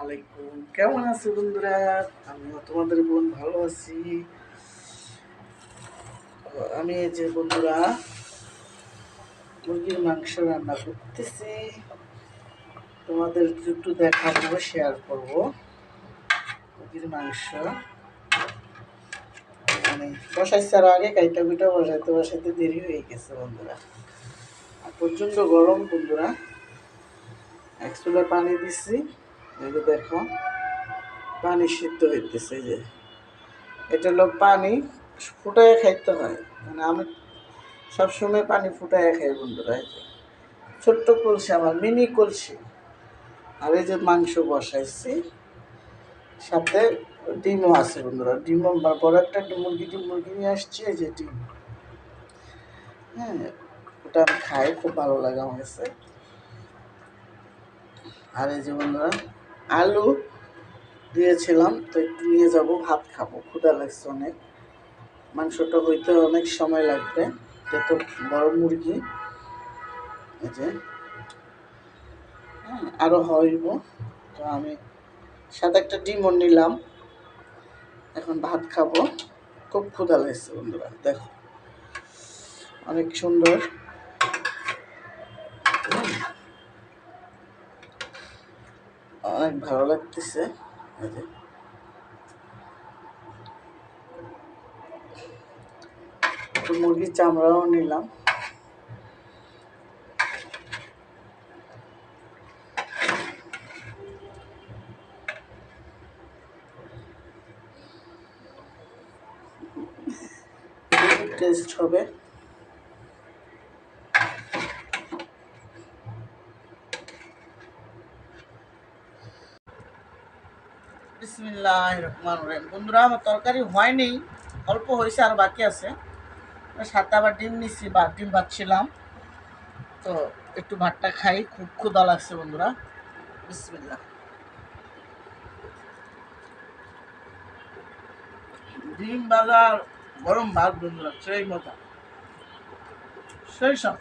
আলাইকুম। কেমন আছো বন্ধুরা? আমিও তোমাদের বোন ভালো আছি। আমি এই যে বন্ধুরা মুরগির মাংস রান্না করতেছি, তোমাদের একটু দেখাবো, শেয়ার করব। মুরগির মাংস মানে বসাইছে, আর আগে কাইটা কুইটা বসাইতে দেরি হয়ে গেছে বন্ধুরা। আর প্রচণ্ড গরম বন্ধুরা। এক চুলা পানি দিচ্ছি, এই যে দেখো পানি সিদ্ধ হইতেছে। যে এটা হলো পানি ফুটায় খাইতে হয়, মানে আমি সবসময় পানি ফুটায় খাই বন্ধুরা। এই যে ছোট্ট কলসি, আমার মিনি কলসি। আর এই যে মাংস বসাইছি, সাথে ডিমও আছে বন্ধুরা। ডিমও বড় একটা মুরগি নিয়ে আসছি, এই যে ডিম। হ্যাঁ, ওটা আমি খাই, খুব ভালো লাগে আমার কাছে। আর এই যে বন্ধুরা আলু দিয়েছিলাম, তো একটু নিয়ে যাব, ভাত খাবো, ক্ষুধা লাগছে অনেক। মাংসটা হইতে অনেক সময় লাগবে, যত বড় মুরগি। এই যে হ্যাঁ, আরও হইব। তো আমি সাথে একটা ডিমও নিলাম, এখন ভাত খাবো। খুব ক্ষুধা লাগছে বন্ধুরা, দেখো অনেক সুন্দর। অনেক ভালো লাগতেছে। একটু মুরগির চামড়াও নিলাম। টেস্ট হবে। বিসমিল্লাহির রহমানির রহিম। বন্ধুরা আমার তরকারি হয়নি, অল্প হয়েছে, আর বাকি আছে। সাথে আবার ডিম নিচ্ছি, বা ডিম ভাজছিলাম, তো একটু ভাতটা খাই, খুব ক্ষুধা লাগছে বন্ধুরা। বিসমিল্লাহ। ডিম বাজার গরম ভাত বন্ধুরা, সেই মজা, সেই সব,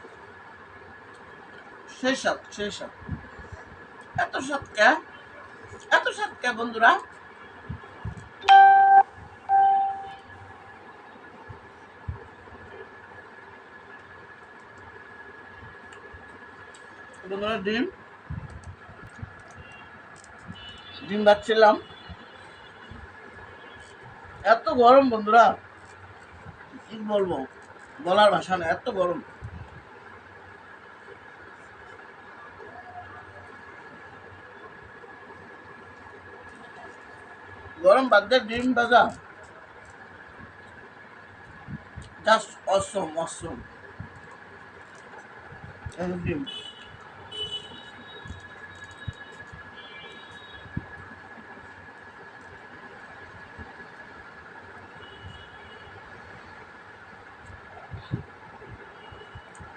সেই সব, সেই সব। এত সৎকা, এত সৎকা বন্ধুরা। বন্ধুরা ডিম ডিম ভাজছিলাম, এত গরম বন্ধুরা, কি বলবো, বলার ভাষা নেই, এত গরম। গরম ভাত দিয়ে ডিম ভাজা, জাস্ট অসম অসম। ডিম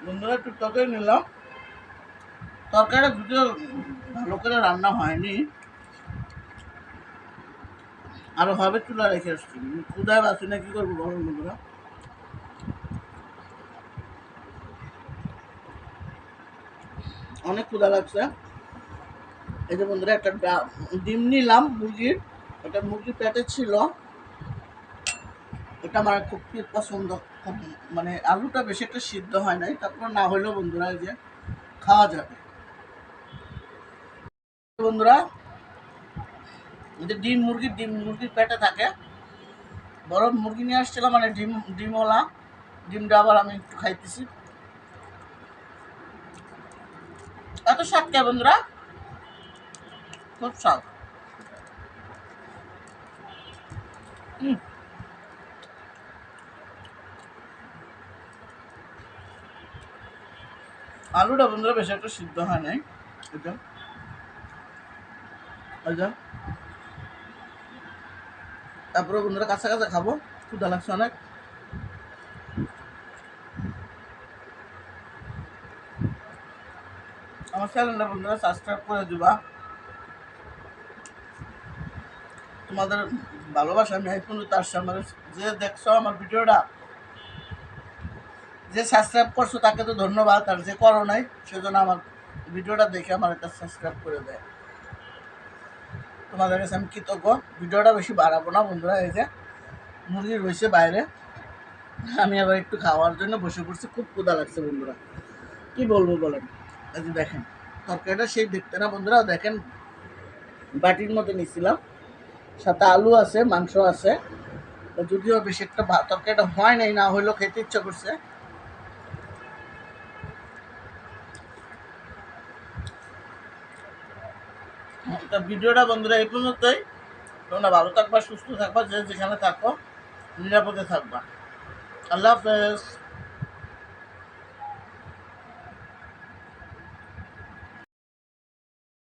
বন্ধুরা একটু তরকারি নিলাম, তরকারিটা যদিও ভালো করে রান্না হয়নি, আরো হবে, চুলা রেখে আসছি। ক্ষুদায় বাঁচি না, কি করবো বলুন বন্ধুরা। অনেক ক্ষুদা লাগছে। এই যে বন্ধুরা একটা ডিম নিলাম মুরগির, এটা মুরগির পেটে ছিল, এটা আমার খুব পছন্দ। খুব মানে আলুটা বেশি একটা সিদ্ধ হয় নাই, তারপর না হলেও বন্ধুরা এই যে খাওয়া যাবে বন্ধুরা। এই যে ডিম মুরগির পেটে থাকে, বড় মুরগি নিয়ে আসছিলাম, মানে ডিমওয়ালা। ডিমটা আবার আমি একটু খাইতেছি, এত স্বাদ কে বন্ধুরা, খুব স্বাদ। আলুটা বন্ধুরা বেশি একটা সিদ্ধ হয় নাই, এটা আচ্ছা। তারপরে বন্ধুরা কাঁচা কাঁচা খাবো, ক্ষুধা লাগছে অনেক। আমার চ্যানেলটা বন্ধুরা সাবস্ক্রাইব করে দিবা, তোমাদের ভালোবাসা আমি এই পর্যন্ত তার সামনে। যে দেখছো আমার ভিডিওটা, যে সাবস্ক্রাইব করছো তাকে তো ধন্যবাদ, আর যে করো নাই সেজন্য আমার ভিডিওটা দেখে আমার এটা সাবস্ক্রাইব করে দেয়। তোমাদের কাছে আমি কৃতজ্ঞ। ভিডিওটা বেশি বাড়াবো না বন্ধুরা। এই যে মুরগি রয়েছে বাইরে, আমি আবার একটু খাওয়ার জন্য বসে পড়ছি। খুব ক্ষুধা লাগছে বন্ধুরা, কি বলবো বলেন। এই যে দেখেন তরকারিটা সেই দেখতে না বন্ধুরা, দেখেন বাটির মধ্যে নিছিলাম, সাথে আলু আছে, মাংস আছে। যদিও বেশি একটা তরকারিটা হয় নাই, না হইলেও খেতে ইচ্ছা করছে। তা ভিডিওটা বন্ধুরা এই পর্যন্তই। তোমরা ভালো থাকবা, সুস্থ থাকবা, যে যেখানে থাকো নিরাপদে থাকবা। আল্লাহ হাফেজ।